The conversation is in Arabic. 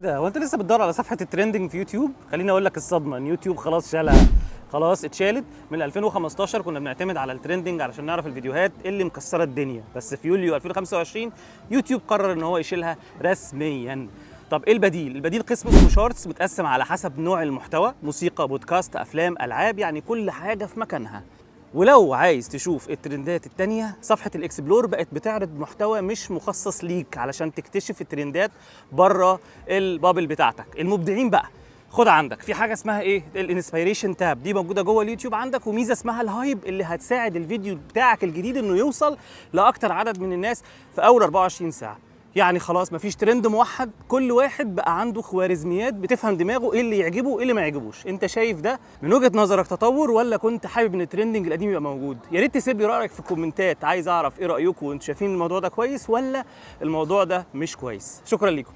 ده هو انت لسه بتدور على صفحه الترندنج في يوتيوب؟ خليني اقول لك الصدمه ان يوتيوب خلاص شالها. خلاص اتشالت. من 2015 كنا بنعتمد على الترندنج علشان نعرف الفيديوهات اللي مكسره الدنيا، بس في يوليو 2025 يوتيوب قرر ان هو يشيلها رسميا. طب ايه البديل؟ البديل قسم اسمه شورتس، متقسم على حسب نوع المحتوى، موسيقى، بودكاست، افلام، العاب، يعني كل حاجه في مكانها. ولو عايز تشوف الترندات التانية، صفحة الاكسبلور بقت بتعرض محتوى مش مخصص ليك علشان تكتشف الترندات بره البابل بتاعتك. المبدعين بقى، خد عندك في حاجة اسمها ايه؟ الانسبيريشن تاب، دي موجودة جوه اليوتيوب عندك، وميزة اسمها الهايب اللي هتساعد الفيديو بتاعك الجديد انه يوصل لأكتر عدد من الناس في أول 24 ساعة. يعني خلاص مفيش ترند موحد، كل واحد بقى عنده خوارزميات بتفهم دماغه ايه اللي يعجبه وايه اللي ما يعجبوش. انت شايف ده من وجهة نظرك تطور، ولا كنت حابب ان الترندنج القديم يبقى موجود؟ يا ريت تسيب لي رايك في الكومنتات، عايز اعرف ايه رايكم وانتوا شايفين الموضوع ده كويس ولا الموضوع ده مش كويس. شكرا لكم.